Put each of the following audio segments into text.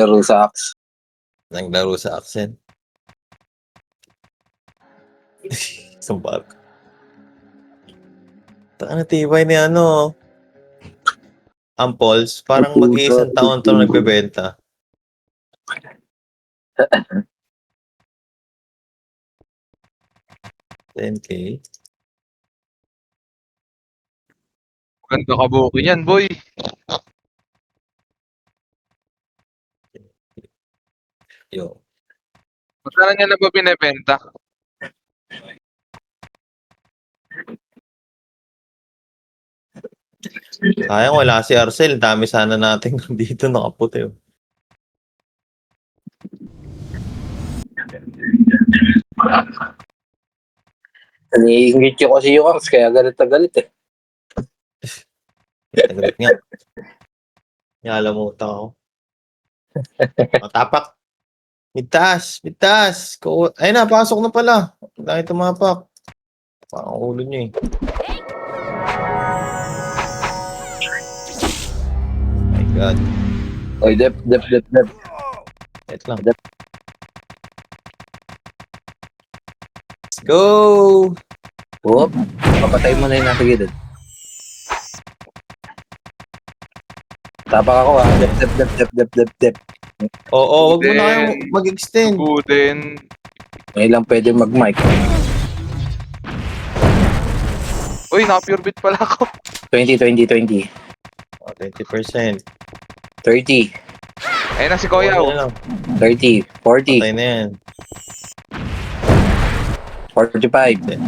Laro sa Axe. Naglaro sa accent. Sumbag. Taka na tibay ni ano. Ampolz. Parang mag-iisang taon to nagbebenta. $10K. Ganda kabuki yan, boy. Yo. Magkano niya na ba binibenta? Sayang wala si Arcel. Dami sana natin dito nakaputi. Oh. Naiingit ko kasi yung Axe, kaya galit na galit eh. Nagalit nga. Nyalamutan ako. Matapak. Mitas. Mitas. Ay na, pasok na pala. Dahil tumapak. Parang ulo niya eh. My God. Oy, dep. Wait lang. Let's go! Oop, papatay mo na yung nasa gilid. Tapak ako ha. Dep. Oo, wag mo na kayong mag-extend. Guden. May lang pwede mag-mic. Uy, naka-pure bit pala ako. 20. Oh, 20%. 30. Ayun na si Kuya. Okay na lang. 30. 40. Patay na yan. 45.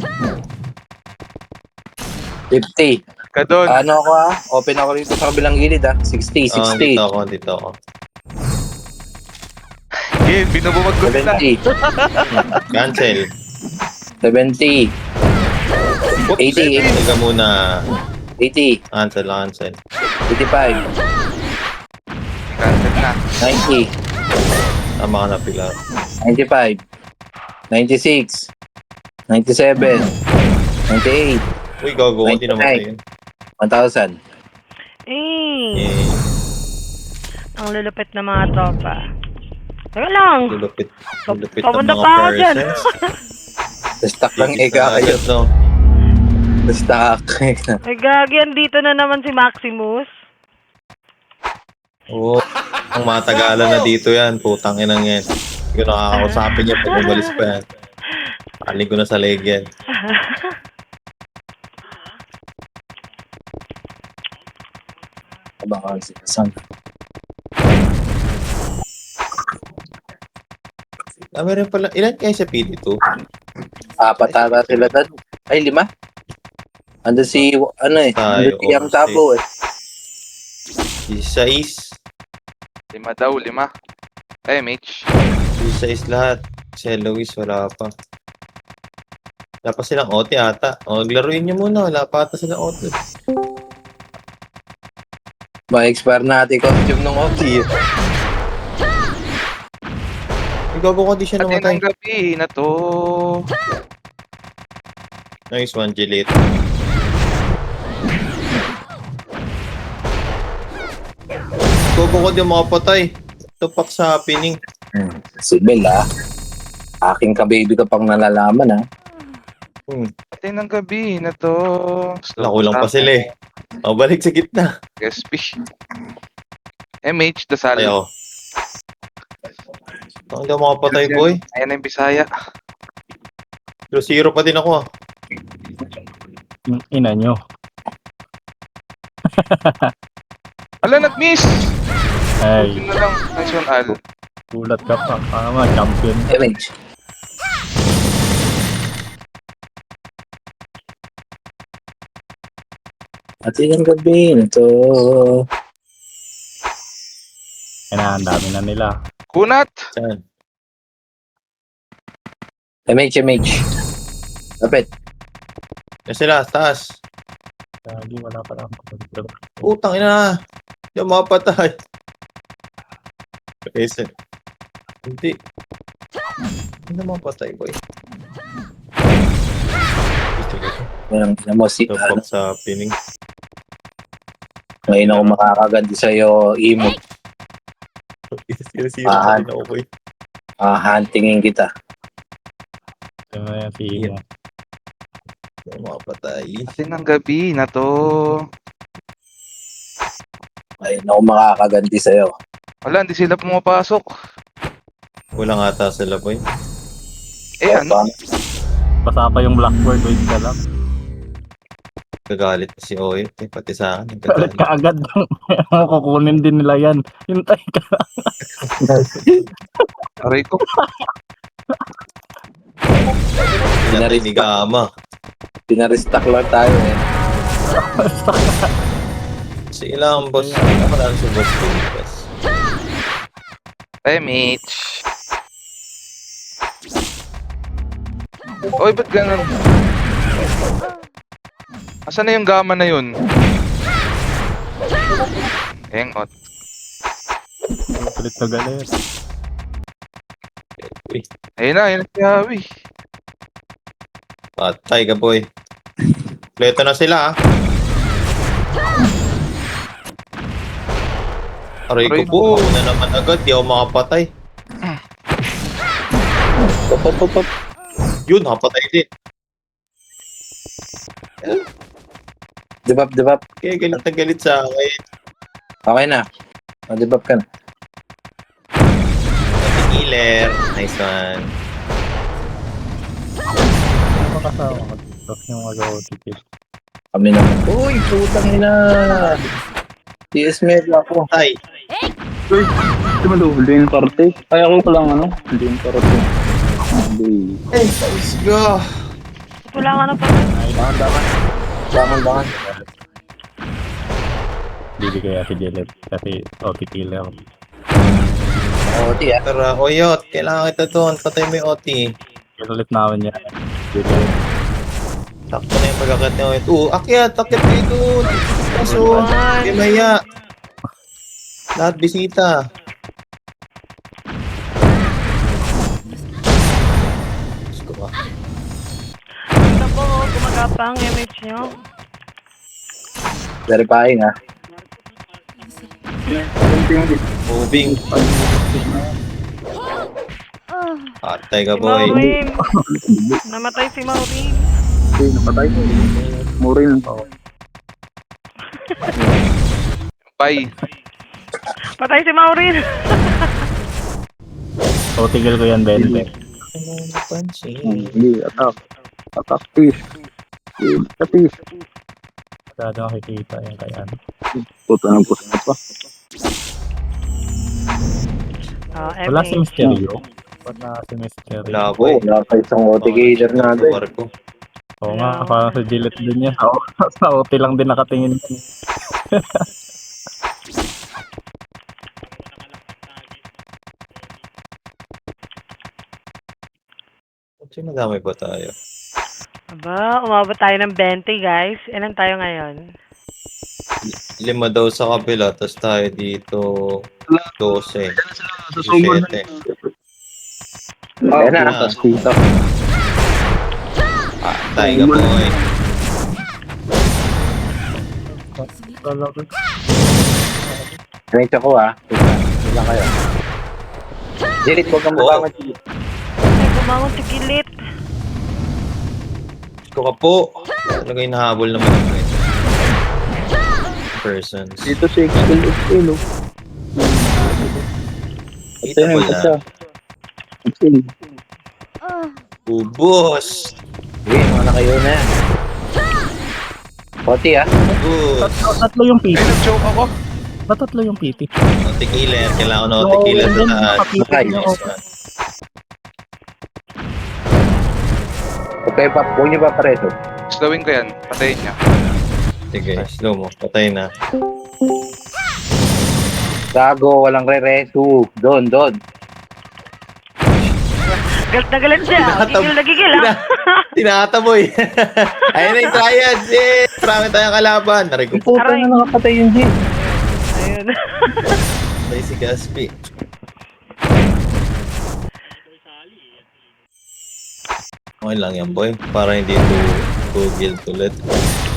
50. Kadon. Ano ako ha? Open ako rito sa kabilang gilid ha. 60, Oh, 60. dito ako. Game, binubumag ko sila. 70. Cancel. 70. 80. Teka muna. 80. Cancel. 85. Cancel na. 90. Tama ka na pila. 95. 96. 97. 98. Uy, gago. Hindi namatay yun. 1,000. Eh, Ang lulupit na mga tropa. Teka lang. lulupit ng Papunta mga pa ako dyan. persons. Stock lang ega kayo. No? Stock. Ay, gagi. Andito na naman si Maximus. Oo. Ang matagalan na dito yan. Putang inang yan. Hindi ko nakakausapin niya pag umalis pa yan. Paling ko na sa leg yan. Baka sinasan. Meron pala. Ilan kayo sa PD2? Apat ata sila doon. Ay, 5? Ando si, ano eh. Ando Tayo, si Yang Tabo eh. 16. 5 daw, 5. Mitch. 16 lahat. Si Eloise wala pa. Wala pa silang OT ata. O, laruin niyo muna. Wala pa ata silang OT. Ma-expire na ating costume ng OT. Gago ko di siya Pati namatay. ng gabi na to. Nice one, Gilit. Gago ko di makapatay. Tupak sa happening. Si Bel ah. Aking kababy ka pang nalalaman ah. Pati ng gabi na to. Nakulang pa sila eh. O, balik sa gitna. SP. MH, dasal. Ay ako. Hindi ako makapatay, boy. Ayan na yung Bisaya. 0-0 pa din ako ah. Ina nyo. Ala, nag-miss! Ay, Yun na lang. Nice one, Al. gulat ka pa. Tama, champion. MH. At ilang gabi na to. Yan na, ang dami na nila. Kunat! Saan? MH. Lapit. Yan sila, taas. Lagi, wala pa lang. Utang ina. Hindi ako makapatay. Okay, sir. Hindi. Hindi na makapatay, boy. Ngayon mo si, Tupak sa happening. ngayon ako makakaganti sa'yo, Imo. Sinisira pa rin ako eh. Huntingin kita. Ito na yan, si Imo. Yung mga patay. Atin ng gabi na to. Ay, na ako makakaganti sa'yo. Wala, hindi sila pumapasok. Walang ata sila boy. Eh, ano? Basa pa yung Blackboard, wait ka lang. Gagalit na si Oy. Pati sa akin. Galit Gagalit. ka agad. Kukunin din nila yan. Hintay ka. Aray ko. Pinatay ni Gama. Pinarestock lang tayo eh. Sige lang, boss. Ako lang si boss Lucas. Eh, Mitch. Oy, ba't ganun? Asan na yung gama na yun? Hengot. Galit na galit. Ayun na si Hawi. Patay ka boy. Pleto na sila ah. Aray ko Aray po. Na naman agad. Di ako makapatay. Pop. Yun, nakapatay din. Debap. Kaya galit na galit sa akin. Okay na. Debap ka na. Healer. Nice one. Ano kasama ko dito? Yung mag-OTP. Kami naman. Uy, putang ina. TS media ako. Patay. Ito maluhuli yung parte. Kaya ko lang ano, hindi yung parte. Hindi. Hey, let's go. Wala ka na pa. Bangan. Hindi kaya si Jelet. Kasi OTP lang. OT ah. Tara, Oyot. Kailangan kita doon. Patay mo yung OT. Kinulit namin yan. Jelet. Sakto na yung pagkakat ni Oyot. Akyat dito. Kaso, hindi maya. Lahat bisita. Let's go ba? Ito po, gumagapang image nyo. Verifying ah. Moving. Patay ka Si boy. Maureen. Namatay si Maureen. Hindi, napatay ko. Murin. Bye. Patay si Maureen. OTP ko yan, Bente. Hindi, attack. Attack, peace. Peace. Masyado makikita yung kaya. Puta ng pusa na pa. Wala si Mysterio. Wala si Mysterio. Wala boy. Wala pa isang OT killer natin. Marco. Oo nga, parang si Jelet din yan. Sa OT lang din nakatingin. Sino damay ba tayo? Aba, umabot tayo ng 20 guys. Ilan tayo ngayon? 5 daw sa kabila, tapos tayo dito 12. Sa sumunod. 17. Ayan na. Tapos dito. Patay ka boy. Connect ako ah. Wala kayo. Jirit, huwag kang mabangon. Ay, bumangon si Gilit. Ko ka po. Talaga yung nahabol naman ng persons. Dito si XL. Kita Ito ko yung na. isa. XL. Ubos. Sige, mga na kayo na yan. OT ah. Ubos. Tatlo yung PT. Ay, nag-joke ako. Tatlo yung PT. Tequila. Kailangan ko ng tequila sa taas. Nice. Okay, huwag niyo pa pareto. Slowing ko yan. Patayin niya. Sige, slow mo. Patay na. Gago, walang re-resu. Doon. Galit na galit siya. Gigil na gigil ah. Tinataboy. Ayun na yung triads. Marami tayong kalaban. Naray ko po. Puta na nakapatay yung G. Ayun. Patay si Gaspi. Okay lang yan, boy. Para hindi to guild ulit.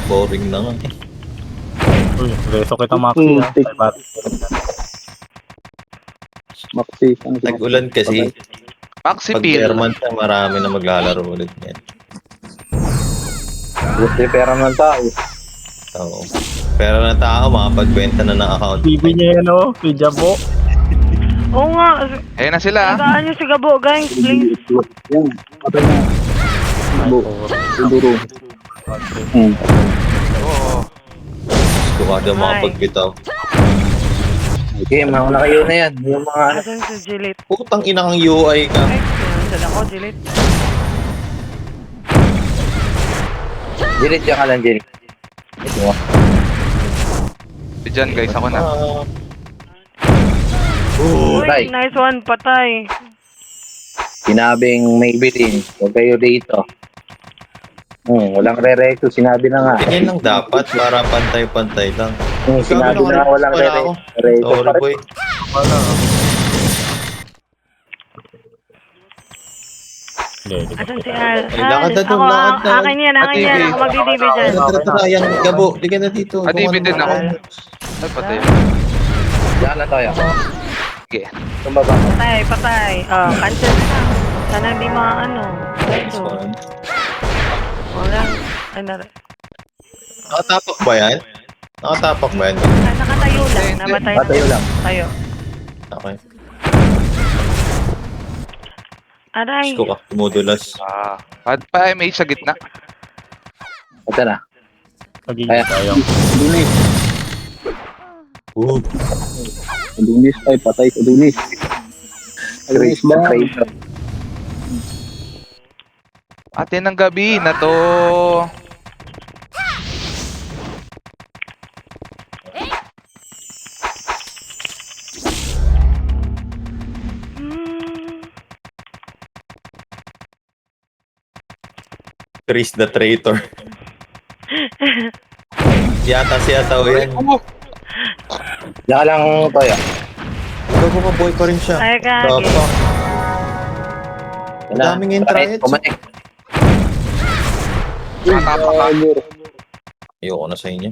Boring na nga. Uy, reso kita Maxi ah. Maxi. Ano si Tag-ulan kasi. Maxi Pag Pil. Airman na, marami na maglalaro ulit yan. Buti pera ng tao. Oo. Pero na tao, makapagbenta na ng account. TV niya yan o, si Jabo. Oo nga. Ayun na sila. Saan niyo si Gabo, guys, please. Yan. Patay na. Bo. Duro. Oo. Gusto ka daw makapagbitaw. Okay, mauna kayo na yan. Yung mga ano. Asan si Jilit? Putang ina kang UI ka. Ay, pinansan ako, Jilit. Jilit yan ka lang, Jilit. Ito. Diyan guys, ako na. Uy, Patay. nice one, patay. Sinabing may bilin. Huwag kayo dito. Walang re-recto. Sinabi na nga. Ganyan lang dapat para pantay-pantay lang. Sinabi na nga walang Wala ako. re-recto. Sorry boy. Wala. Asan si Al? Ay, lakad na dun, Ako, lakad na. akin yan. Ako magdi-DB dyan. Tara, yan, Gabo. Di ka na dito. Adibi din ako. Wala. Ay, patay. Diyan na tayo. Sige. Tumaba ko. Patay. Oh, cancel na. Sana hindi maano. Nice Ito. one. Walang, ano, Nakatapak ba yan? Nakatapak ba yan? nakatayo lang. Namatay na. Patayo lang. Tayo. Okay. Aray. Gusto ka. Tumudulas. May sa gitna. Ito na. Pagiging Ayan. tayo. Dunis. Oo. Dunis. Ay, patay sa Dunis. Dunis ba? Atin ng gabi na to. Hmm. Chris the Traitor. Yata siya tao yan. Diyan ka lang tayo. Gago ka boy pa rin siya. Ay, kagi. Dapat. Yan na. Daming intranet. Kumanik. Matapa ka. Ayoko na sa inyo.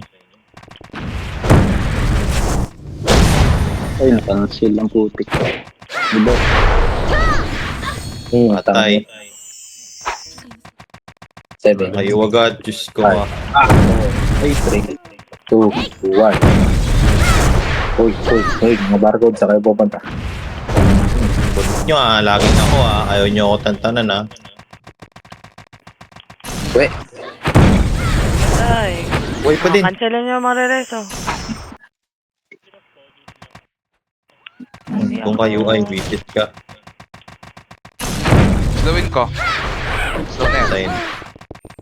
Ay, nakansil ang putik. Diba? Patay. 7. Kayo agad. Diyos ko ah. Ay, 3, 2, 1. Uy, mga barcode sa kayo pupunta. Huwag nyo ah. Laging ako ah. Ayaw nyo ako tantanan ah. Uy, Ay. Boy pa din. Cancelan niyo marireso. Kung kayo ay visit ka. Slowin ko. Slow na yan. Patay.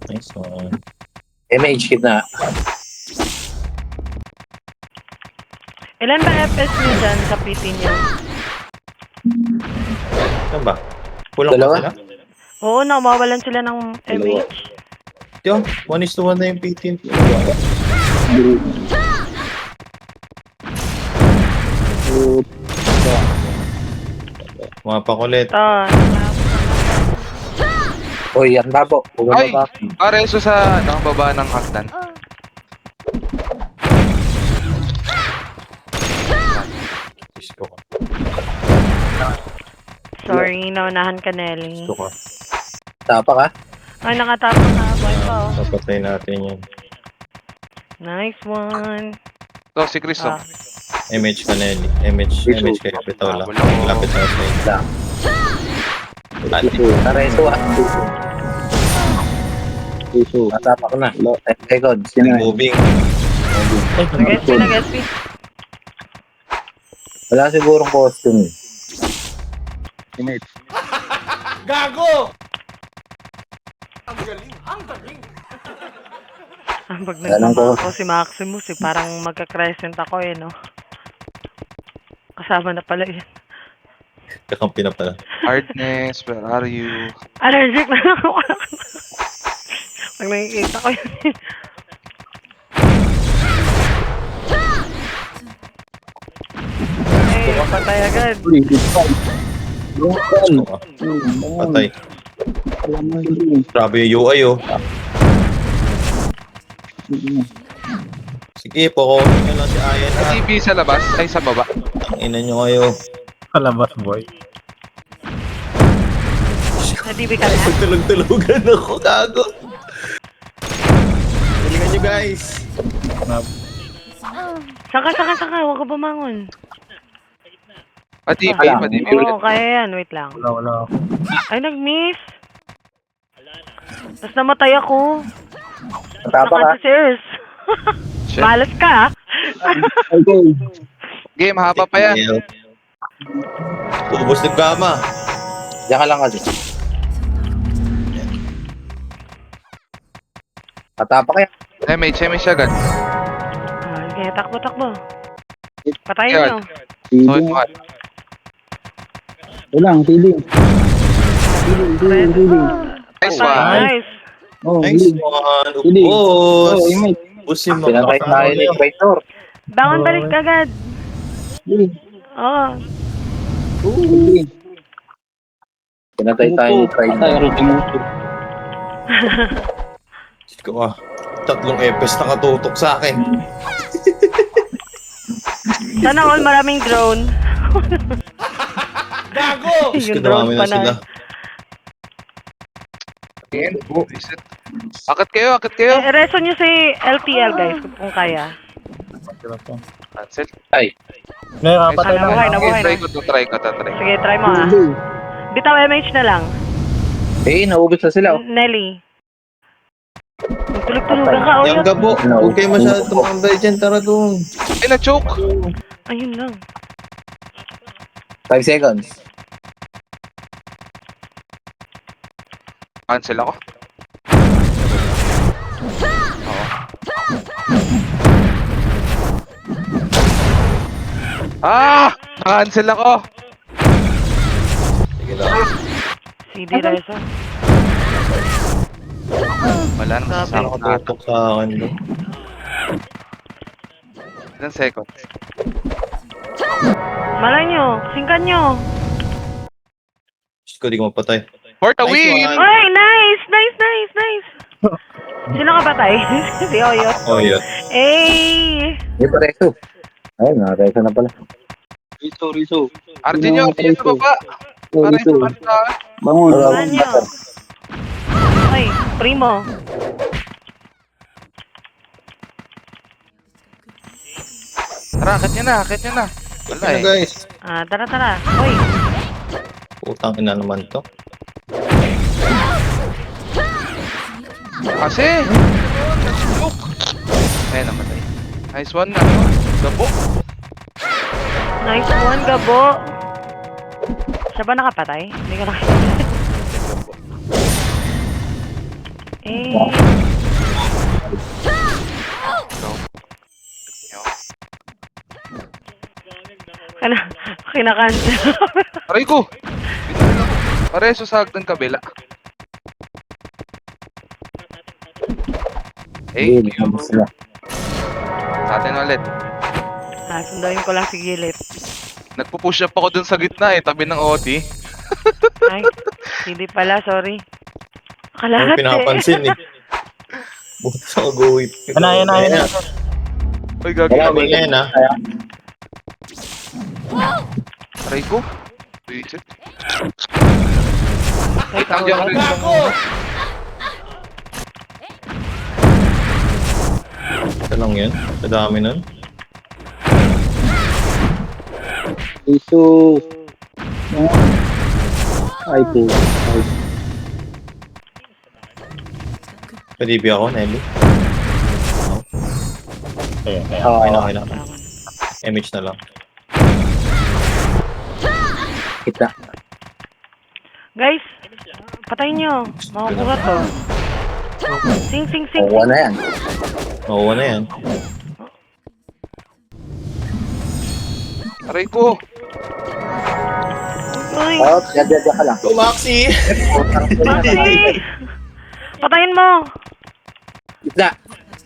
Nice one. MH kit na. Ilan ba FPS niyo dyan sa PT niyo? Saan ba? Kulang Dalawa? pa sila? Oo, mawawalan sila ng MH. Yo, 1:1 na yung PT. Mga pakulit. Ah, Uy, yan babo. Ay! Bumaba. Reso sa baba ng hagdan. Diyos ko. sorry, naunahan ka, Nelly. Gusto ko. Tapa ka? Ay, nakatapos na. Boy pa, oh. Papatay natin yan. Nice one. To, si Chris, oh. Ah. MH Canelli. MH kayo. Pitola. Wala ko. Lapit na sa inyo. Lang. Ati. Nareso ah. Iso. Natapa ko na. 10 seconds. Moving. Nag-SP, nag-SP. Wala sigurong costume. Init. Pag Alam ko. nagsama ako si Maximus, parang magka-crescent ako no? Kasama na pala yun. Kakampi na pala. Hardness, where are you? Allergic na ako. Pag nakikita ko yun. Ay, patay agad. Gusto ko. Patay. Grabe yung UI oh. Sige, pokonin nyo lang si Ayan ha. TV sa labas, ay sa baba. Ang ina nyo kayo. Palabas, boy. Na-DB ka na? Tulog-tulogan ako, gago. Galingan nyo, guys. Saka. Huwag ka bumangon. Padibi, Wala. padibi Oo, ulit. kaya yan. Wait lang. Wala. Ay, nag-miss. Tapos namatay ako. Matapa ka. Naka-serious. Shit. Malas ka, ah. Okay. Game, haba pa yan. Ubus ng gama. Diyan ka lang kasi. Matapa ka yan. MH agad. Okay, takbo. Patayin Yan. nyo. Feeding. Soy mahal. Walang, feeding. Feeding. Nice Patay, one. nice. Oh, Nice feeding. one. Feeding. Ubus. Oh, imay. Ubusin mo. Pinatay tayo ni Traitor. Bangon balik agad. Feeding. Oo. Feeding. Pinatay tayo ni Patay, Traitor. Rutimuso. Ko ah. 3 epes nakatutok sa akin. Sana all maraming drone. Gago! Yung Dumami drone na pa sila. na. Game. Reset. Akit kayo. Reso nyo si LTL, guys, kung kaya. Cancel. Ay, Ngayon, kapatay Nabuhay, lang. nabuhay Try na. ko to, try ko. Sige, try mo, ah. Feeding. Bitaw MH na lang. naubos na sila. Oh. Nelly. Tulog-tulugan ka, Yung gabo. Huwag kayo masyado tumambay dyan. Tara doon. Ay, na-choke. Ayun lang. 5 seconds. Cancel ako. Oo. Cancel ako. Sige lang. CD Reso. Wala na Grabe. masasama ko na. Nakatutok sa akin. No? Ilang seconds? Malay nyo. Singkan nyo. Diyos ko, di ko mapatay. For the Nice win! one. Ay, nice. Sino ka patay? Si Oyot. Oh, yun. Eh. Hindi pa Reso. Ayun, Reso na pala. Riso. Arjun nyo, Arjun sa baba. Oh, Para Riso. yung panta. Bangon. Saan nyo? Ay, primo. Tara, akit nyo na. Wala Ano eh. guys? Tara. Uy. Putang ina naman to. Kasi! Look! Ayun, namatay. Nice one na. Gabo. Nice one, Gabo. Siya ba nakapatay? Hindi ko nakita. Eh. Kinakancel. Aray ko! Pareso sa hagdan kabila. Hey, Hindi, naubos sila. sa atin ulit. Sunduin ko lang si Gilip. Nagpo-push up ako dun sa gitna eh, tabi ng OT. Ay, hindi pala, sorry. Ano Kalahat pinapansin eh. Buti sa go-wait. Ayun na. Uy, gagi Wala na ba yan ha? Aray ko. Visit. Ay, Ang jump rin. Ito lang yan. Kadami nun. Riso. Ay po. Ay. Padibi ako, Nelly. Oo. Okay na. MH na lang. Kita. Guys, patayin nyo. Makukuha to. Sing. Kuha na yan. Makuha na yan. Aray ko. Uy, Oh, diyan ka lang. Go, Maxi! Maxi! Patayin mo! Kita.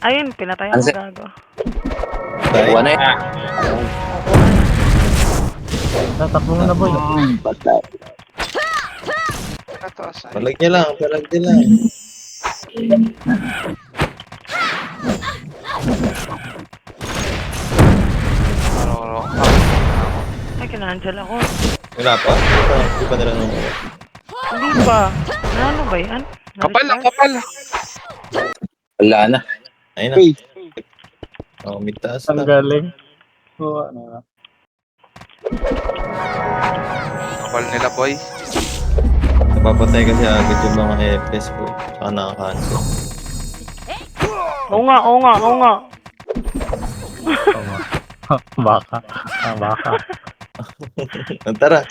Ayun, pinatay ako, Anse- gago. Kuha na yan. Tatakbo mo na, boy. Patay. Nataas ay. Palag niya lang. Ano. Ay, kinancel ako. Wala pa? Di pa nila nung... Hindi pa. Ano ba yan? Kapal lang, kapal. Wala na. Ayun na. Uy. Oh, mid taas Ang na. galing. Oo, ano. Kapal nila, boy. Napapatay kasi agad yung mga FPS ko. Saka nakaka-cancel. Oo nga, oo nga, oo nga. Baka. Baka. Tara.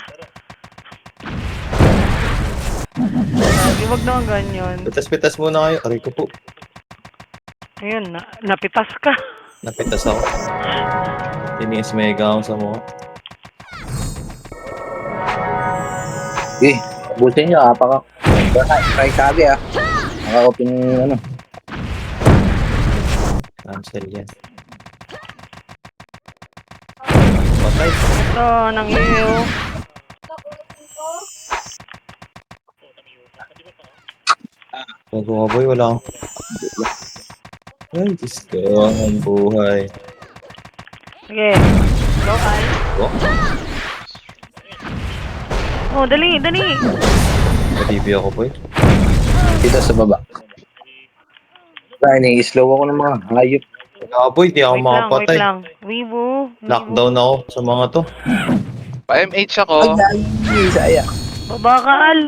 Lagi, wag naman ganyan. Pitas-pitas muna kayo. Aray ko po. Ayun, napitas ka. Napitas ako. Tinis mega ako sa mukha. Eh, abusin nyo, apaka. Try sabi Nakaka-open ano. Cancel yan. Patay. Ito, nang iyo. Bago ka boy, wala akong... Ay, Diyos ko. Ang buhay. Sige. Go, Al. Oh, Oh, dali, dali. ka-TV ako boy. Dito sa baba. Ay, slow ako ng mga hayop. Wala boy, di ako Wait lang, wait makapatay. lang. Wibu. Lockdown ako sa mga to. Pa-MH ako. Ay, saya. Baba ka, Al.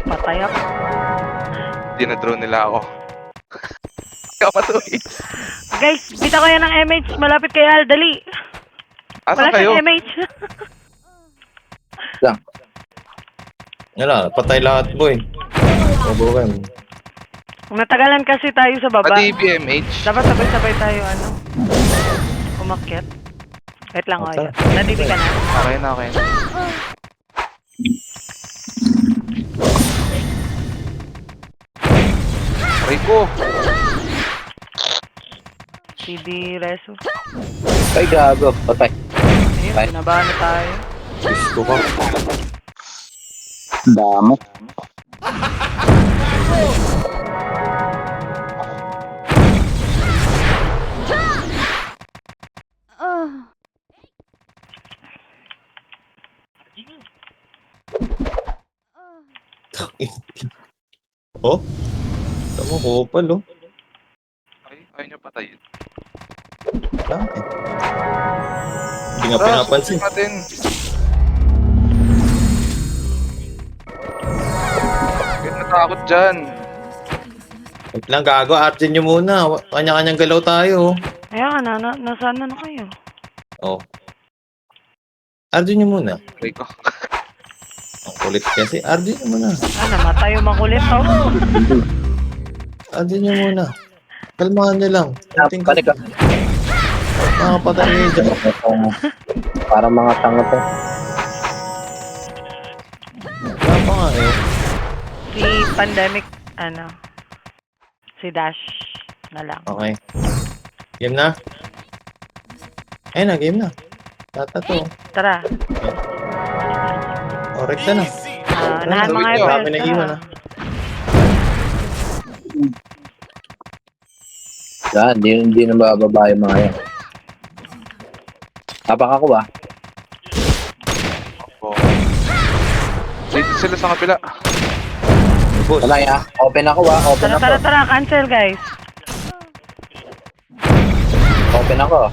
Patay ako. Dinadrone nila ako. Kapatuloy. Guys, bita ko yan ng MH. Malapit kay Al, dali. Asan Wala kayo? siyang MH. Wala, patay lahat boy. Mabukan. Natagalan kasi tayo sa baba. Pa-DB, MH. Dapat sabay-sabay tayo, umakyat. Wait lang, Oh, Oya. tara. Nadibi ka na? Okay na, okay na. Aray ko. CD Reso. Ay, gago. Patay. Ayun, Bye. binabahan na tayo. Gusto ko. Dami. Oh? Tama ko pal oh. Ay, ayaw niyo patayin. Bakit? Hindi nga pinapansin. Natin. Bakit natakot dyan? Wait lang, gago. Artin nyo muna. Kanya-kanyang galaw tayo. Ayan, nasaan na kayo? Oh. Artin nyo muna. Aray ko. Ang kulit kasi. Artin nyo muna. Namatay yung makulit, Artin nyo muna. Kalmahan nyo lang. Ating Panik ka. mga patay nyo dyan. Parang mga tanga to. Wala pa nga eh. Si Pandemic, si Dash na lang. Okay. Game na? Ayun na, game na. Tata to. Tara. O, rekta na. Lahat mga Gawin nyo, FL. kami nag-iwan ah. Yan, hindi na bababa yung mga yan. Tapak ako Oh. Dito sila sa kapila. Boss. Wala ya. Open ako Open ako. Tara, cancel guys. Open ako.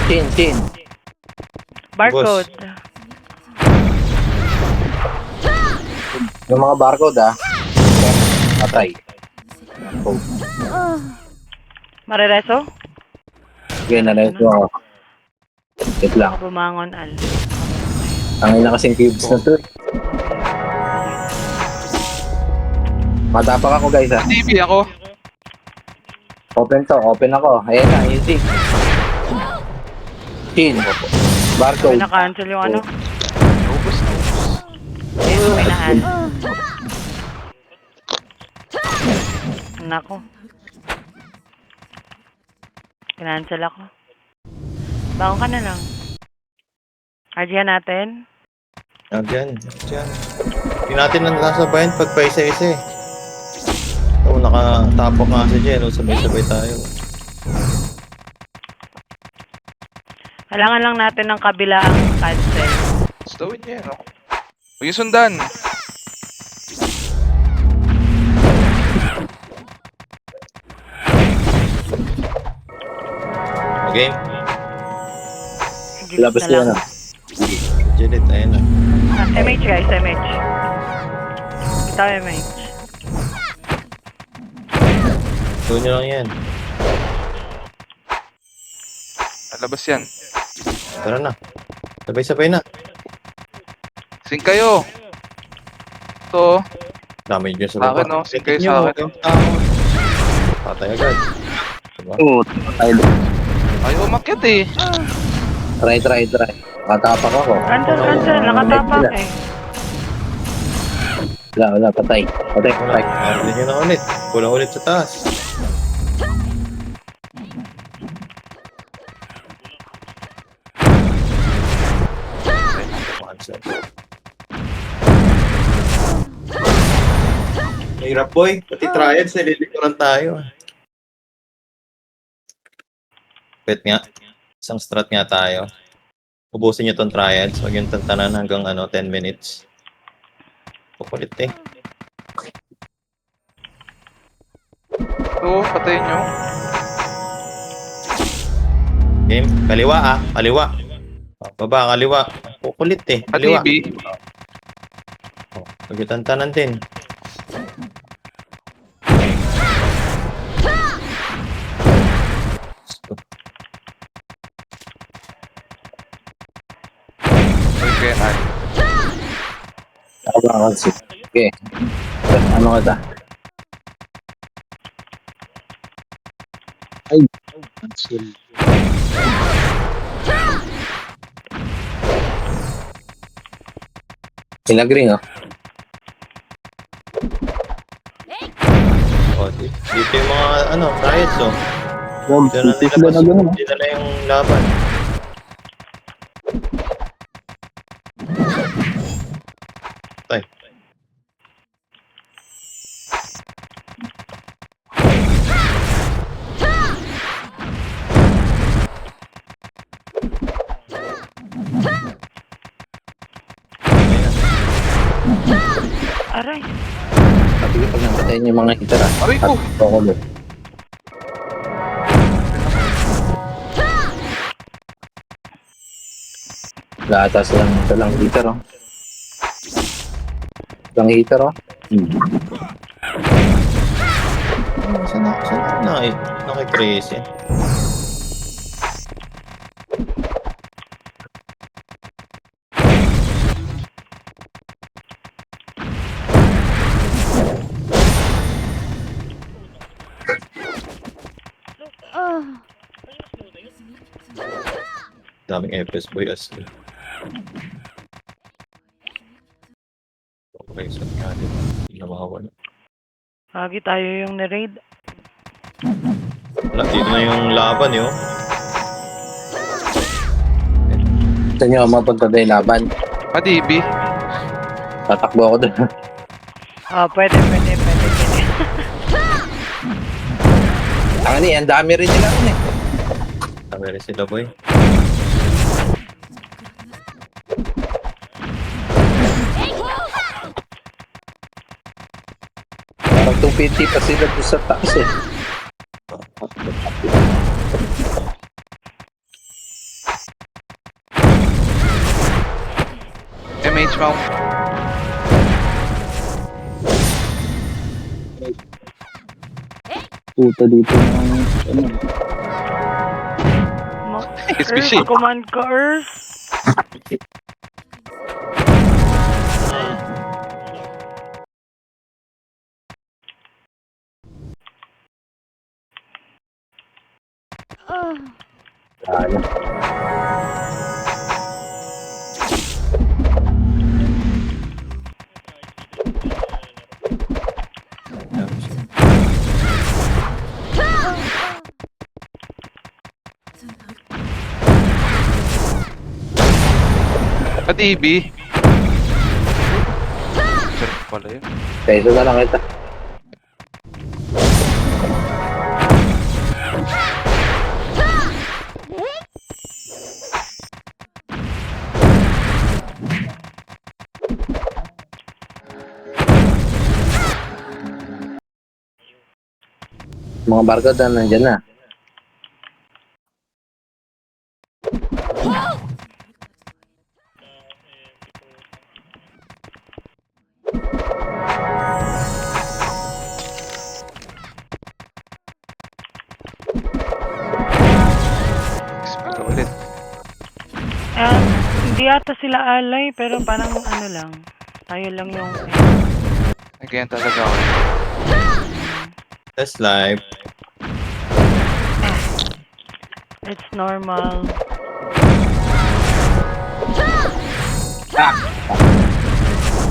Chin. Barcode. Yung mga barcode Patay. Oh. Marireso? Sige, na-reso ako. Wait lang. Bumangon, Al. Tangin na kasing cubes na to. Matapak ako guys DB ako. Open ako. Ayan na, easy. Chin. Barcode. Na-cancel yung Ubus na ubus. Ayun, may na-Al. Nako. Cancel ako. Bangon ka na lang. RGhan natin. Diyan. Hindi natin nang nasabayan pag paisa-isa eh. Oo, nakatapok nga si Jen. Sabay-sabay tayo. Kailangan lang natin ng kabilang cancel. Stowin niya, no? Huwag yung sundan. Okay? Gift Labas na niya lang. na. Judith, ayun na. MH guys, MH. Ito MH. Gawin nyo lang yan. Labas yan. Tara na. Sabay-sabay na. Sing kayo. Ito. Dami nyo sa Akin, baba. no? Sige kayo Nyo, sa akin. yung tao. Patay agad. Diba? Oo, tayo doon. Ayaw umakyat eh. Try. Nakatapak ako. Cancel. Nakatapak eh. Wala, patay. Wala. Artin nyo na ulit. Kulang ulit sa taas. Cancel. Mahirap boy. Pati trials, nililikuran tayo. Bet nga. Isang strat nga tayo. Ubusin nyo tong trials. Huwag yung tantanan hanggang 10 minutes. Kukulit eh. Ito, patayin nyo. Game. Kaliwa ah. Kaliwa. Baba, kaliwa. Kukulit eh. Kaliwa. Katibi. Huwag yung tantanan din. Huwag kayo na. Ako ba kasi? Okay. Ano ka ta? Cancel. Pinagring oh. Dito yung mga riots oh. Dito na Titis na nilabas. gano'n. Dito na yung laban. Tay. Aray. Sabi ko pag napatayin yung mga hitara. Aray ko. Ako mo. Gatas lang. Ito lang hitar oh. Lang hitar oh. Saan nakikrazy? Daming FPS boy as okay, so nga din. Hindi na makawala. Lagi tayo yung na-raid. Wala, dito na yung laban yun. Gusto nyo mapagtaday laban. Katibi. Tatakbo ako doon. Pwede. Ang dami rin nila rin eh. Dami rin sila boy. Parang 250 pa sila doon sa taas eh. MH mount. Puta dito ng SPC. Command ka, Earth. Ano? Katibi. Sarap pala yun. Peso na lang kita. Mga barcode na nandyan na. Expect ka ulit. Hindi ata sila alay, pero parang ano lang. Tayo lang yung... Again talaga ako. Test live. It's normal.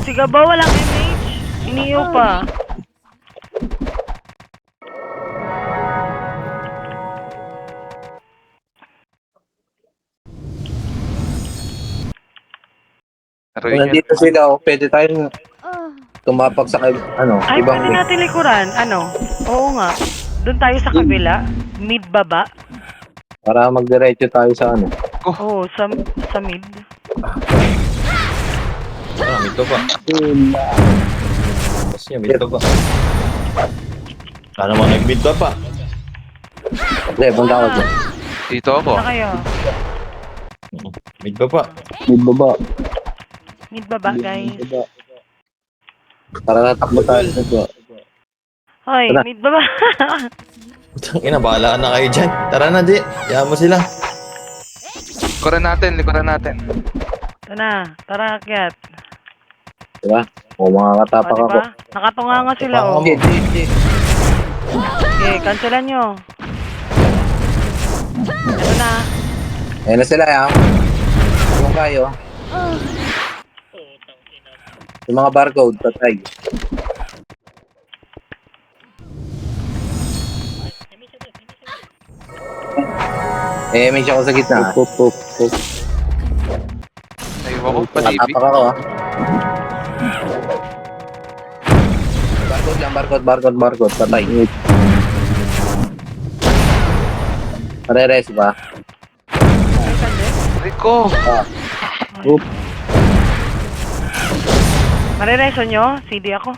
Si Gabo walang MH. Iniyo pa. Pero Kung yun nandito sila, pwede tayong tumapag sa ano, Ay, ibang pwede natin likuran. Ano? Oo nga. Doon tayo sa kabila. Mid baba. para magdiretso tayo sa ano. Oo, sa mid. Mid ka pa. Tapos niya, mid ka pa. Sana mo nag-mid ka pa. Hindi, punta ako dyan. Dito ako. Na kayo. Mid ka pa. Mid baba. Mid baba, guys. Mid baba. Para natakbo tayo sa baba. Hoy, Tara. mid baba. Putang ina, bahala na kayo dyan. Tara na, di. Yaman mo sila. Likuran natin. Ito na. Tara, akyat. Diba? O mga katapak O, ako. diba? Nakatunga nga sila, oh. Shit, shit, shit. Okay, cancelan nyo. Ito na. Ayan na sila, ya. Yung kayo. Yung mga barcode, patay. May siya ako sa gitna. Pop, pop, pop. Naiwan ko pa, DB. Katapak ako, Barcode, patay. Pare-res ba? Rico. Oop. Marireso nyo? CD ako.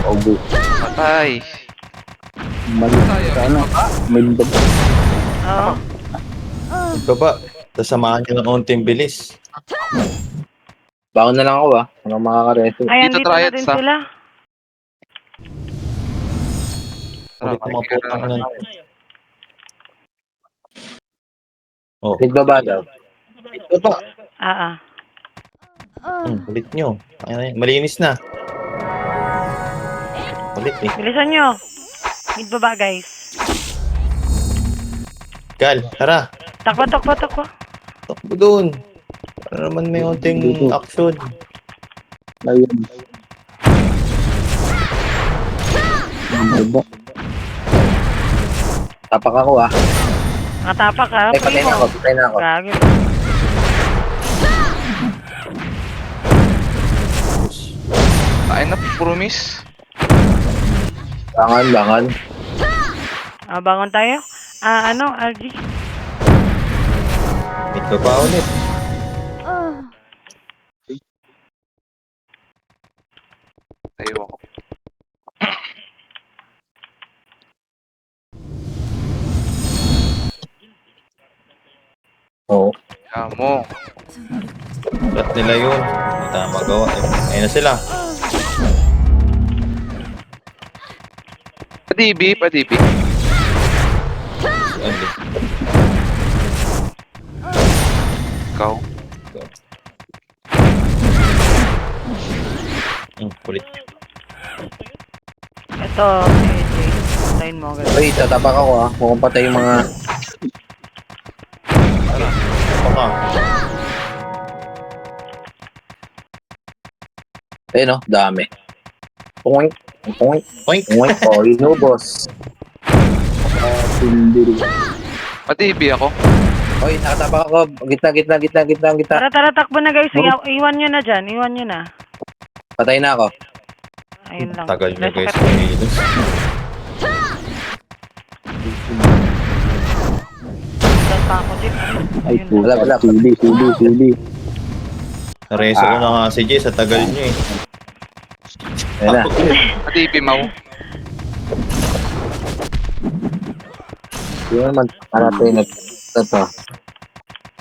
Ogo. Patay. Mali. Sana. Mid baba. Oo. Mid ka pa. Tapos samahan nyo ng unting bilis. Baon na lang ako, Hanggang makakareso. Ayan, Dito dito na triads, din ah. sila. Ulit ng mga putang ina. Oh, Mid baba daw. mid ka pa. Ulit nyo. Ay, malinis na. Ulit eh. Bilisan nyo. Mid baba, guys. Gal, tara. Takbo. Takbo doon. Para naman may unting action. Ayun. Mid baba. Tapak ako, Nakatapak, ha? Ay, patay na ako. Gagi. Tayo na, puro miss. Bangan. Bangon tayo. RG. Mid ka pa ulit. Naiwan ko. Oo. Kamo. Ba't nila yun? Hindi tayo magawa. Ayun na sila. Pa-DB. Si Andy. Ikaw. Kulit. Ito, AJ. Tayin mo agad. Uy, tatapak ako, Mukhang patay yung mga... Baka. Ayun, dami. Point. Oink. Oh, inubos. Hindi. Pa-DB ako. Uy, nakatapak ako. Gitna. Tara, takbo na, guys. Iwan nyo na dyan. Patay na ako. Ayun lang. Tagal nyo guys. Reset. Kumilos. Dahil pa ako din. Ay, Ayun lang. Wala. puta. CD. Nareso ko na nga si Jay sa tagal nyo eh. Ayun na. Pa-DB, Mau. Yun naman, natin ito.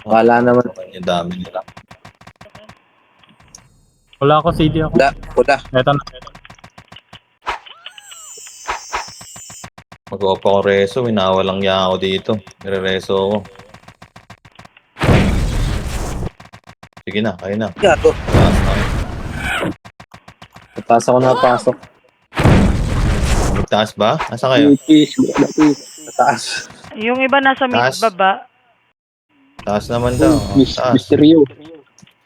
Wala naman. Yung dami nila. Wala ako CD ako. Pula. Eto na. Mag-off ako reso, winawalang niya ako dito. Nire-reso ako. Sige na, kayo na. Gato. Taas na. Taas ako napasok. Taas ba? Asa kayo? Please, please. Taas. Yung iba nasa mid Taas. baba. Taas naman daw. Miss, Taas. Mysterio.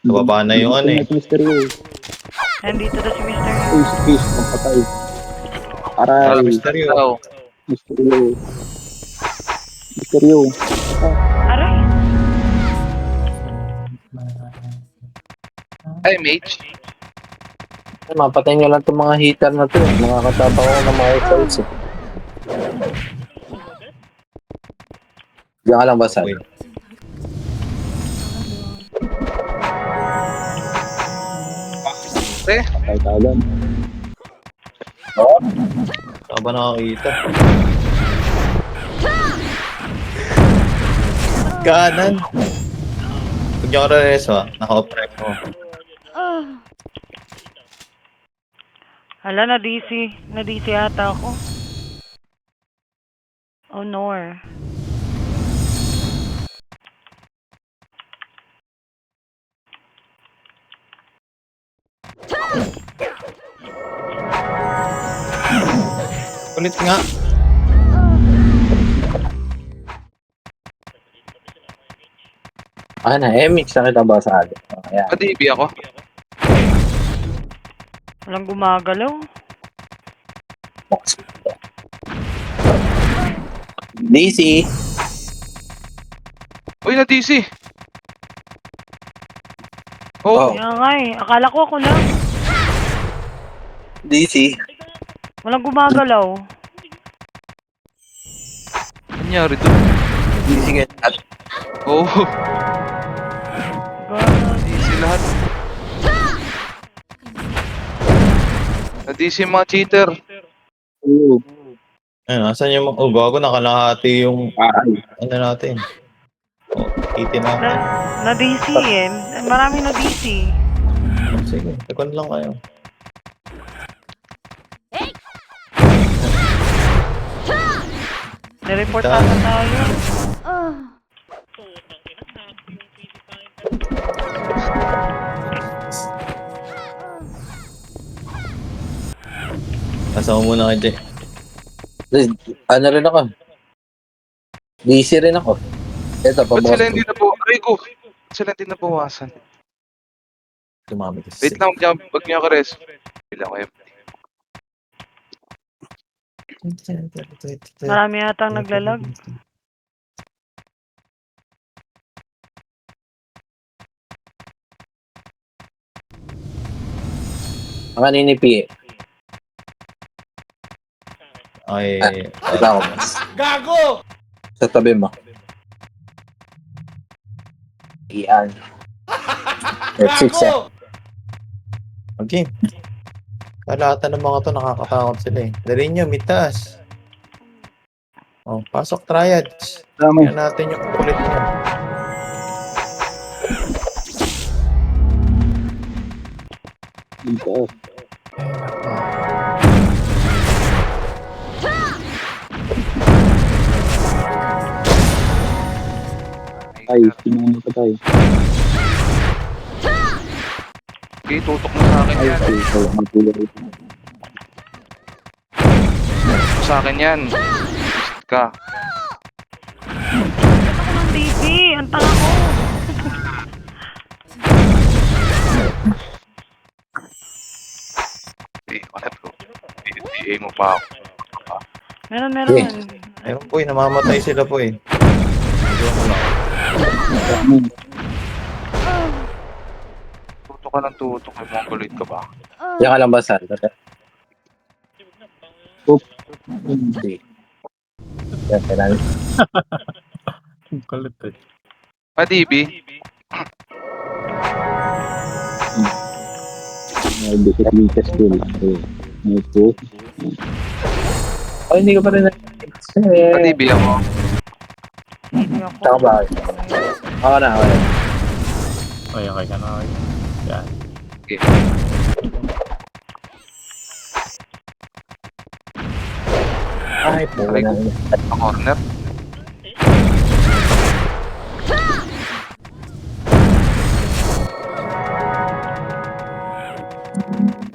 Nababa na yung ano eh. Mysterio. Nandito na si Mr. Please, magpatay. Aray, Mysterio. Ikaw. Mysterio. Mysterio. Aray. Ay, mage. Mapatay nyo lang itong mga heater na to. Mga katapa ko na mga fights eh. Diyan ka lang ba, Sal? Wait. Eh, Patay tagan. Saan ba nakakita? Kanan. Huwag niyo ako reso ah. Naka-off-rec ko. Hala, na-DC. Na-DC ata ako. Oh, no. Ulit nga. Ano na, mix na kita ba sa atin? Ayan. padibi ako. Walang gumagalaw. Box. DC. Uy, na-DC. Oh. Oh, Kaya nga eh. Akala ko ako lang. DC. Walang gumagalaw. nangyari doon. DC nga. At Oh, God. DC lahat. Na-DC yung mga cheater. Oo. Ayun, asan yung mga... Oh, bago nakalahati yung... Aray. Ano natin? Oh, 80 na. Na-DC eh. Maraming na-DC. Sige, takon lang kayo. Nireport ata tayo. Kasama muna ka, Jay. ano rin ako? DC rin ako. Ito, Ba't pabukas sila ko. hindi na po? Aray ko. Ba't sila hindi nabawasan? Tumami kasi. Wait lang, wag niyo ako res. Bilang ko Marami yata ang naglalag. Ang kaninipi eh. Ay, Ito ako. Gago! Sa tabi mo. Iyan. F6 eh. okay. Kalahatan ng mga to, nakakatakot sila eh. Dali nyo, mitas. Oh, pasok triads. Dami. Tingnan natin yung kulit niya. Dito. Ay, sino mo patay? Okay, tutok mo sa akin Ay, yan. ay, ay, magpulay ito. Sa akin yan. Ka. Ako ng DC. Ang tanga ko. Ano bro? DA mo pa ako. Meron. Ayun po, namamatay sila po eh. Ito mo lang. Dami. Tutok ka ng tutok. May mongoloid ka ba? Diyan ka lang ba, Sal? Hindi. Yan, kailangan. Ang kulit eh. Padibi. May bisit-bisit din. May po. Oh, hindi ko pa rin Padibi ako. ako. Saka ba? Ako na, ako na. Okay ka na. Okay. Yan. Okay. Ay, po Aray na. ko. Sa corner.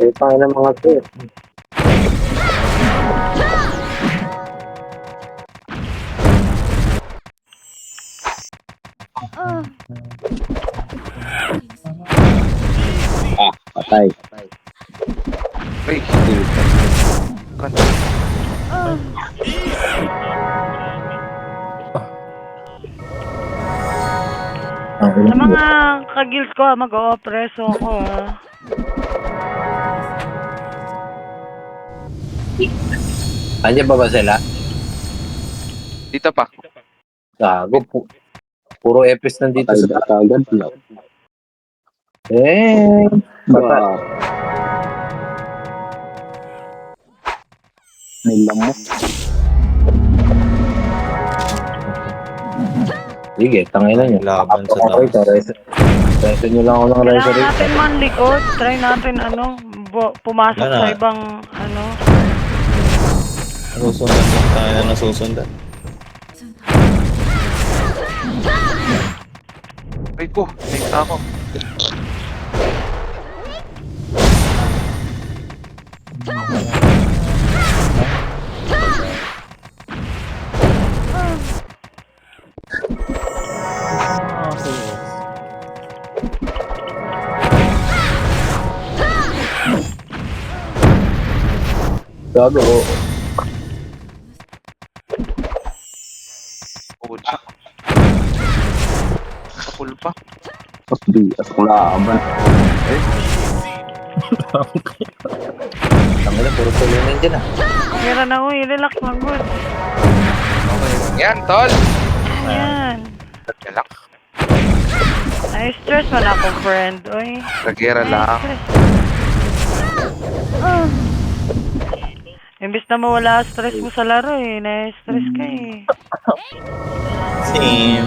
Eh, tayo ng mga to. Patay. Ay, kan. Sa mga ka-guild ko, mag-o-preso ako ah. Andiyan ba sila? Dito pa. Gago. Puro epis nandito Patay sa na kagad. Eh, bata. Ba. Nilamok. Sige, tangay na nyo. Laban sa Okay, taas. reso nyo lang ako ng Kailangan resurrection. natin man likod. Try natin pumasok Wala na. sa ibang ano. Nasusundan lang tayo na nasusundan. Ay ko, nakita ako. Gago. Pucha. Sa pool pa. Tapos bias ko laban. Tangay na, puro tuloy na dyan ah. Kira na uy, relax lang good. Okay. Yan, tol. Ayan. Relax. Na-stress man ako, friend. Uy. Kagera lang. Imbis na mawala stress mo sa laro eh. Na-stress ka eh. Same.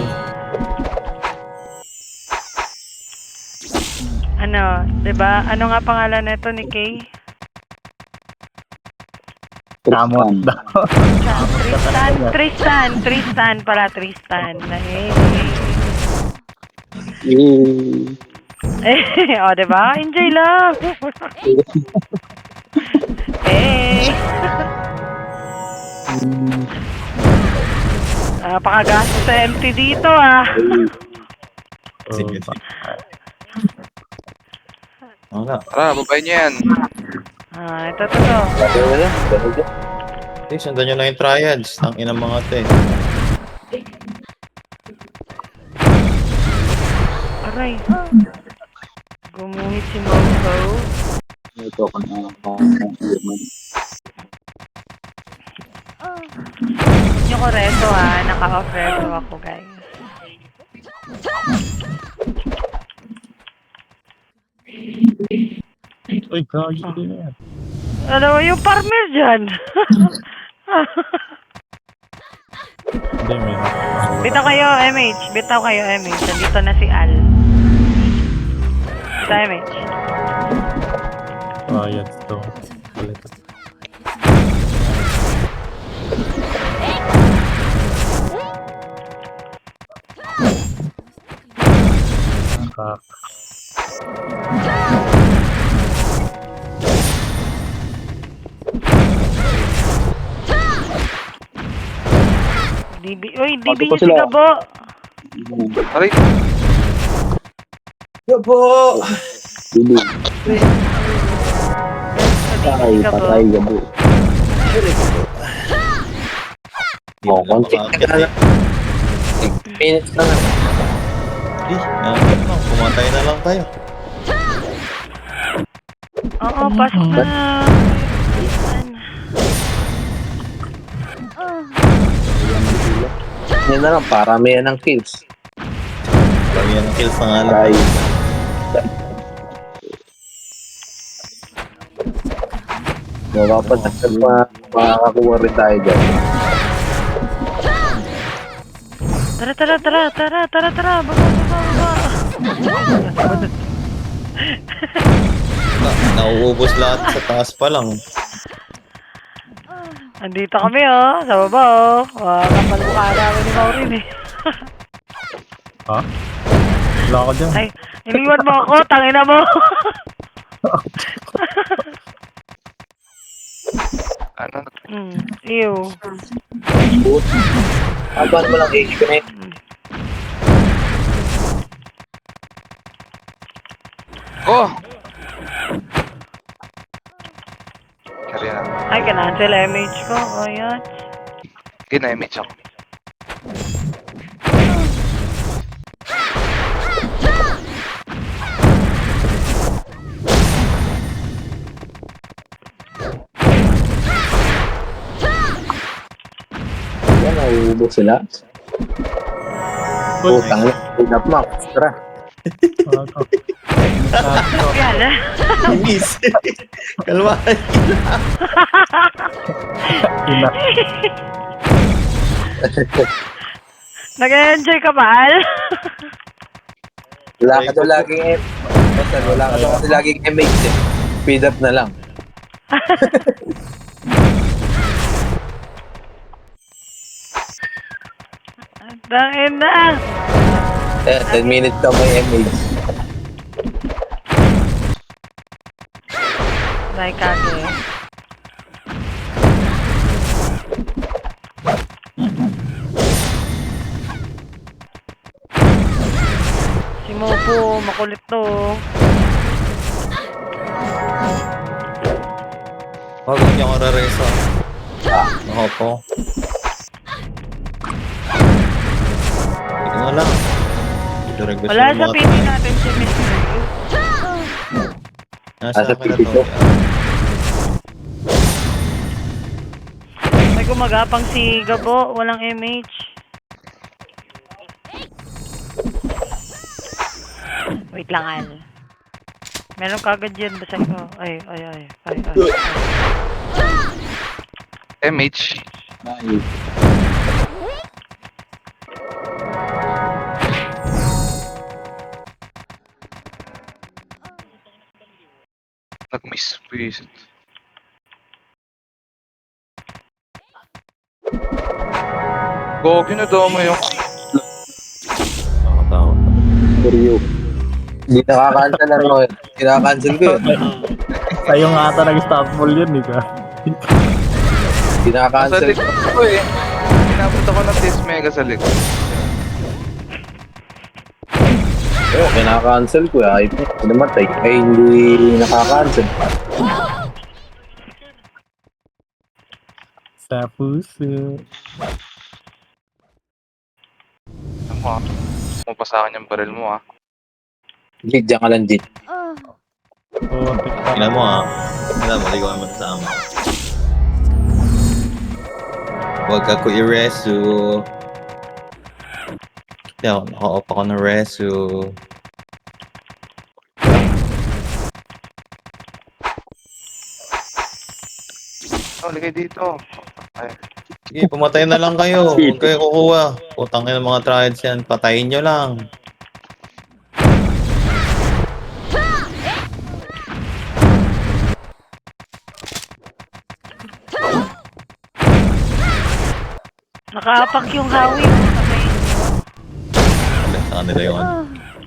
Ano, 'di ba? Ano nga pangalan nito ni Kay? Kamot daw. Tristan pala, Tristan. Hey. O, 'di ba? Enjoy lang. Eh. Napakagastos sa MT dito ah. Sige, sige. Wala. Tara, babay niyo yan. Ito. Gago na. Gago dyan. Okay, sundan nyo lang yung triads. Ang inang mga te. Aray. Gumuhit si Moco. Ito ko na. Yung ko reto ha. Naka-off reto ako guys. Uy, gagi din na yan. Ano yung farmer dyan? Hindi, may Bitaw kayo, MH. Bitaw kayo, MH. Nandito na si Al. Bitaw, MH. Triad to. Balik. Kak. Uy, DB Pasok niyo pa si sila. Gabo. Aray, Hindi. DB si Gabo. Patay gabo. Oh, konti ka na lang. 6 minutes na lang. Pumatay na lang tayo. Oo, pasok na. Yan na lang, paramihan ng kills. Lagi yan ang kills ng alam. Patay. Makapagdagdag pa, makakakuha rin tayo dyan. Tara. Baba. Nauubos lahat sa taas pa lang. Andito kami sa baba kapal mukha namin ni Maureen eh. Ha? Wala ako dyan. Ay, iniwan mo ako, tangina mo. Ano? Ew. Aban mo lang HP na yun. Oh! Kaya na. Ay, kinancel MH ko. O, yan. Gina-image ako. Yan, nauubos sila. Putang na. Pinap mo. Tara. Yan. Miss. Kalmahan. Ina. Nag-enjoy ka, Mahal? Wala ka daw laging wala ka daw kasi laging MH eh. Speed up na lang. Tangin na. 10 minutes ka may MH. Naikage. Si Mopo, makulit to. Huwag niyo ako raresa. Ako po. Ito nga lang. Ito request Wala ng sa mga PD natin si Mr. Yu. Nasa Nasa akin na PD to. ko. May gumagapang si Gabo, walang MH. Wait lang, Al. Meron kagad yan, basta ko. Ay. MH. Nice. Nag-miss. Please. Gogi na daw mo yung... Nakakatakot. For you. Hindi nakaka-cancel na rin. Kinaka-cancel ko yun. Sa'yo nga ata nag-stopball yun, di ka? Sa Kinaka-cancel ko. likod ko eh. Pinabot ako ng 10 mega sa likod. Oo, kinaka-cancel ko. Ay, namatay. Ay, hindi nakaka-cancel. Sa puso. Ano mo Pumapa sa akin yung baril mo Jit, dyan ka lang, Jit. Tingnan mo Tingnan mo, di ko naman kasama. Huwag ako i-resu. Hindi ako, naka-off ako ng resu. Oh, ligay dito. Ay, Sige, pumatay na lang kayo. Huwag kayo kukuha. Putang ina ng mga triads yan. Patayin nyo lang. Nakaapak yung hawi. Patay. Sa kanila yun.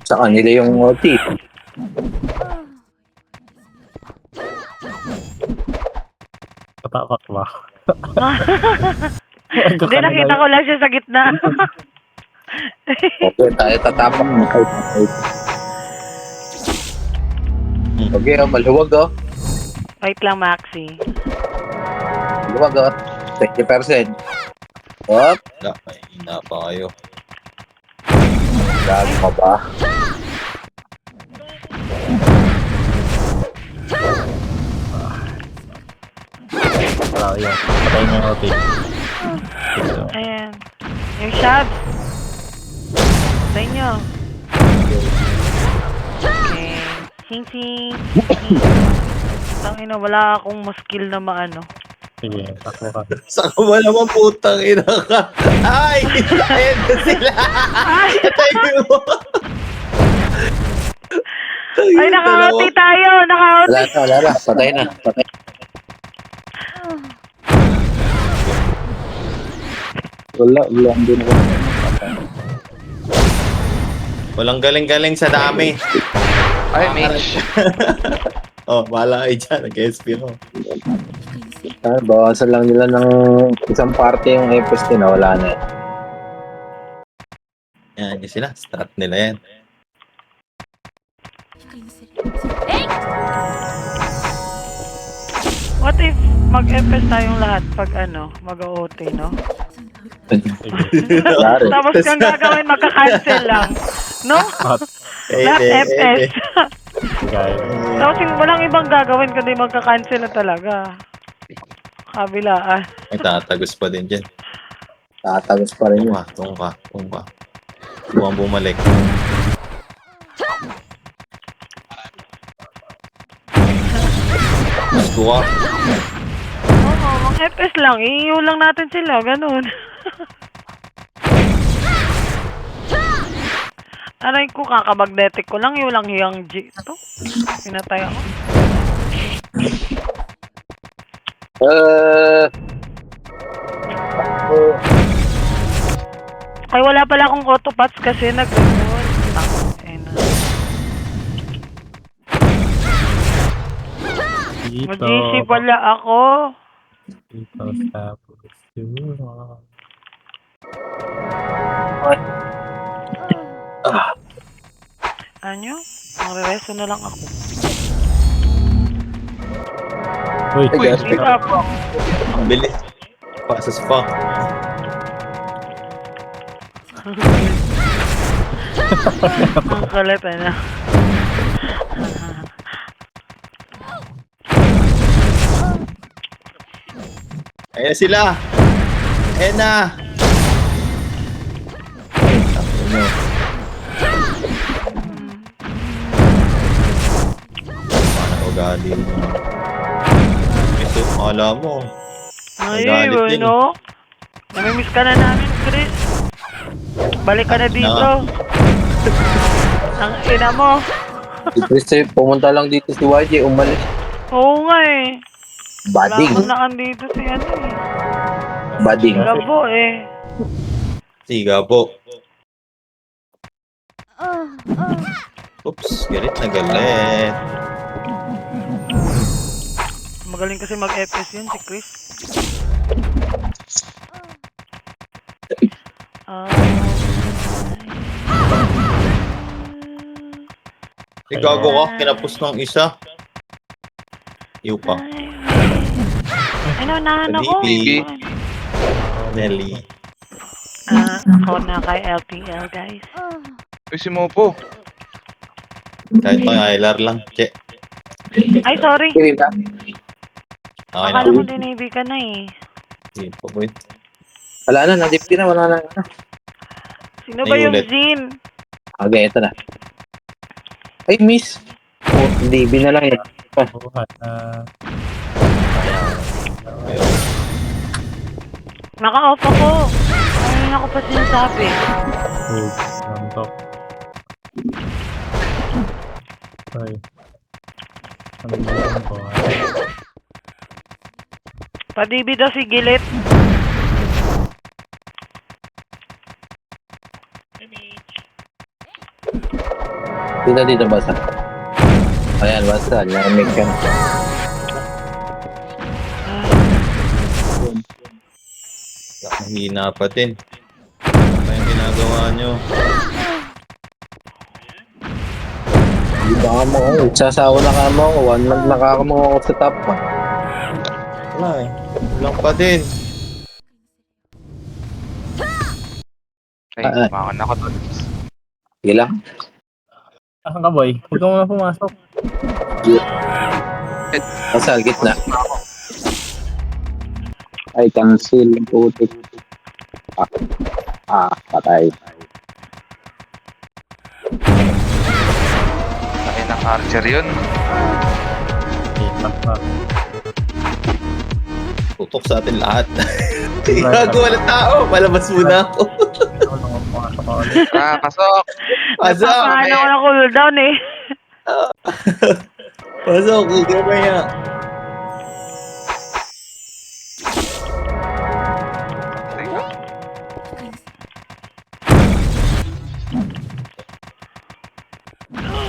Sa kanila yung OT. Katakot ba? Hindi, nakita ko lang siya sa gitna. Okay, tayo tatapak mo. Okay, maluwag Wait lang, Maxi. Maluwag 20%. Op, Wala, may hina pa kayo. grabe ka ba? Wala yun. Patay niya yung OT. Ito. Ayan. Yung shabs. Sa inyo. Okay. Sing-sing. Tangina, wala akong maskill na maano. Sige, takbo ka. Saka mo naman putang ina ka. Ay! Ayan na sila! Patay mo! Ay, nakahati tayo! Nakahati! Wala na. Patay na. Patay. Wala din ako. Walang galing-galing sa dami. Ay, mage. Oh, bahala kayo dyan. Nag-SP mo. Bawasan lang nila ng isang parte yung FST na wala na. Yan, yun sila. Strat nila yan. What if mag-FS tayong lahat pag mag-OT, no? Wala rin. Tapos kung gagawin, magka-cancel lang. No? Lahat FS. Gaya. Tapos yung walang ibang gagawin kundi magka-cancel na talaga. Kabilaan. May tatagos pa din dyan. Tatagos pa rin yun. Tungka. Buwang bumalik. Gusto ka. Oo, mag-FS lang. Iiyo lang natin sila. Ganun. Aray ko, kakabagnetic ko lang. Yung lang hiyang G. Ito. Pinatay ako. Ay, wala pala akong autopats kasi nag-remote. Dito. Mag-GC pala ako. Dito sa puso. Ano? Magre-reso na lang ako. Uy, Uy, Pick up. Ang bilis. Pasas pa. Ang kalit, ano? Ayan sila. Ayan na. Paano ugali mo? Ito, akala mo. Ay, Nagalit din. no? Namimiss ka na namin, Chris. Balik ka na dito. Ang ina mo. Si Chris, pumunta lang dito si YJ, umalis. Oo nga eh. Bading. Wala na andito si ano eh. Bading. Labo eh. Siga po. Oops, galit na galit. Magaling kasi mag-FS yun si Chris. Gago ka, kinapos ng isa. Iyo pa. Ano, nahan ako. Bibi. Nelly. Ako na kay LPL, guys. Uy, si Mopo. Kahit pang ILR lang. Che. Ay, sorry. Kiri na. Okay na. Akala ko dinibig ka na eh. Sige po, boy. Wala na, nadip na, wala na. Sino ba yung Ulit. Zin? Okay, ito na. Ay, miss. Oh, DB na lang yan. Buhat na. Ayun. Naka-off ako. Ayun ako pa sinasabi. Huwag. Nantok. Ay. Ano ba yan po? Padibi daw si Gilit. Dito basa. Ayan, basa. Lamig ka na. Mahina pa din. Ano pa yung ginagawa nyo? Hindi ba ka mo? Sasawa na ka mo. One month na ka mo ako sa top 1. Wala eh. Kulang pa din. Ay, Ah, makan ako doon. Sige lang. Asan ka, boy? Huwag ka muna pumasok. Nasa gitna. Ay, cancel. Putik. Patay. Ay, naka-archer yun. Kita pa. Tutok sa atin lahat. Gagawa ng tao. Palabas muna ako. Wala nga pumasok ka ulit. Pasok! Pasok! Paano ko na cooldown eh. Pasok! Gagawin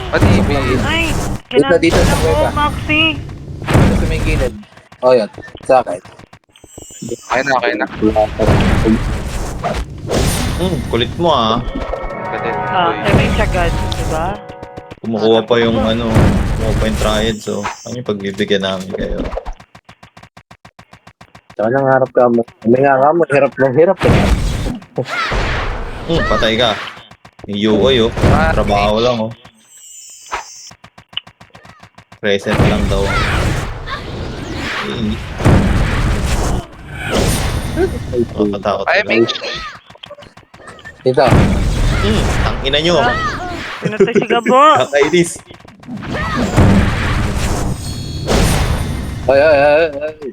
Pati-ibig. Ay, Dito sa ko, baba. Maxi. Dito sa may gilid. Oh, yan. Sa akin. Okay na. Kulit mo ah. Galit. MH agad, diba? Kumukuha pa yung kumukuha pa yung triad. So, ano yung pagbibigyan namin kayo? Saka nang harap ka mo. May nga ka mo. Hirap ng hirap eh. Patay ka. Yung Yuoy oh. Trabaho lang oh. Present lang daw. Makatakot Ay, sila. Mitch. Dito. Tangina nyo. Pinatay si Gabo. Kakainis. Ay.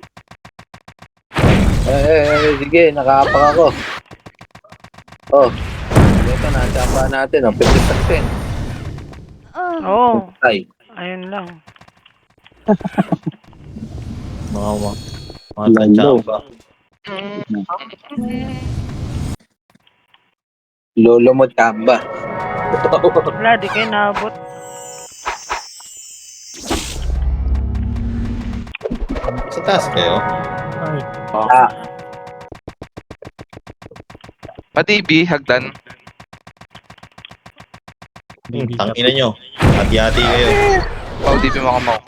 Sige, nakaapak ako. Oh. Ito, nasamba natin, oh. 50%. Oo, Ay. ayun lang. Mga tansya ba? Lolo mo tamba. Wala, di kayo naabot. Sa taas kayo? Ay, Pati-ibig, hagdan. Tangina nyo. Hati-hati kayo. Pau-DB mo kamaw.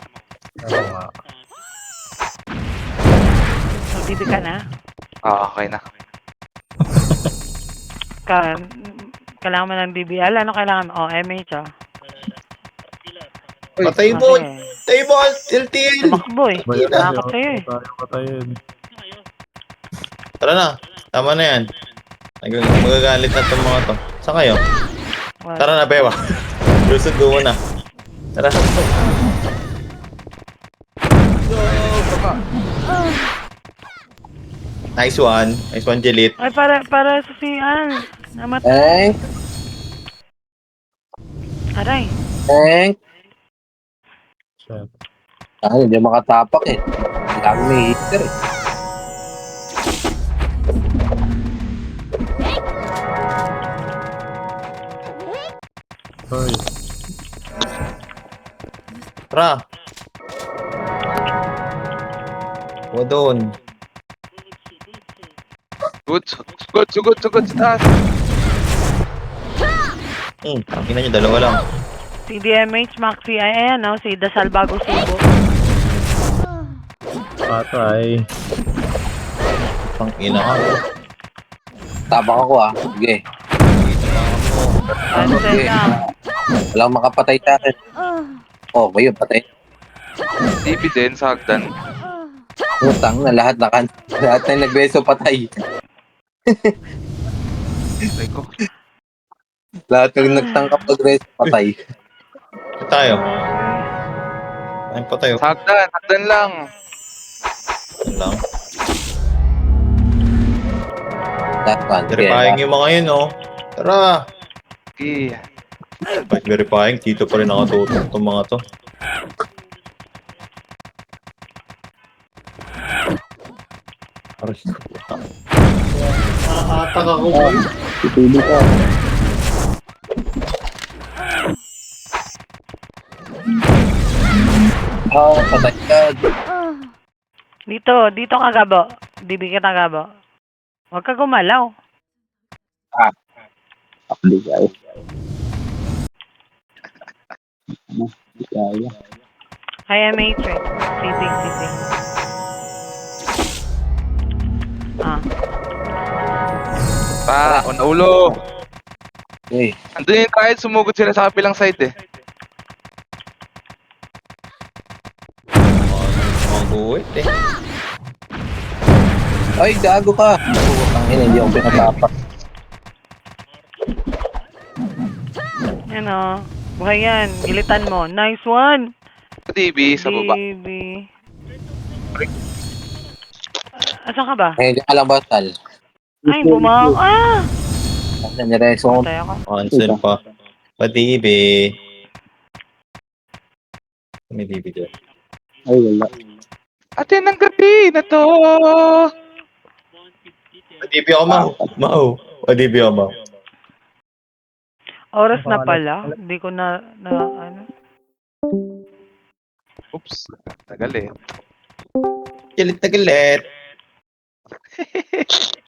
Magbibi ka na. Okay na. Kailangan mo ng BBL. Ano kailangan mo? Oh, MH oh. Patay mo! Patay mo! LTL! Tumakbo eh. Nakakot sa'yo eh. Patayin. Tara na. Tama na yan. Magagalit na itong mga to. Saan kayo? Tara na, Bewa. Lusundo mo na. Tara. Nice one. Nice one, Jelit. Ay, para sa si Al. Namatay. Aray. Shit. Hindi makatapak eh. Kailangan may hitter eh. Hoy. Tara. O doon. Sugod sa taas. Tangina nyo, dalawa lang. Si DMH, Maxi, ay ayan no? Si Dasal Bago Subo. Patay. Tangina ka. Tapak ako ah. Sige. Cancel na. Walang makapatay sa akin. Oh, ayun, patay. DB din sa hagdan. Utang na lahat na lahat na nagbeso patay. Ay ko. Lahat ng nagtangkap nagbeso patay. Saan tayo? Ayun pa tayo. Sa hagdan lang. Yan lang. That one. Verifying yung mga yun, oh. Tara! Okay. Kahit verifying, dito pa rin nakatutok itong mga to. Aray. Nakakatak ako, boy. Tutuloy ka. Oh, patay ka. Dito ka Gabo. DB kita Gabo. Huwag ka gumalaw. Hindi kaya. Hindi kaya. Kaya MH eh. CP. On ulo. Eh, Andun yung triad, sumugod sila sa kapilang side eh. Mga guwit, eh. ay, gago ka. Putang ina, hindi ako pinatapak. Yan o. Buhay yan. Gilitan mo. Nice one. DB sa baba. DB. Asan ka ba? Eh, hindi ka lang ba, Tal? Ay, bumang. Ah! Nanireso ko. Matay ako. Cancel pa. Padibi. May dibi dyan. Ay, wala. Ate ng gabi na to. Padibi ako, Mau. Padibi ako, Mau. Oras na pala. Hindi ko na ano. Oops. Tagal eh. Galit na galit.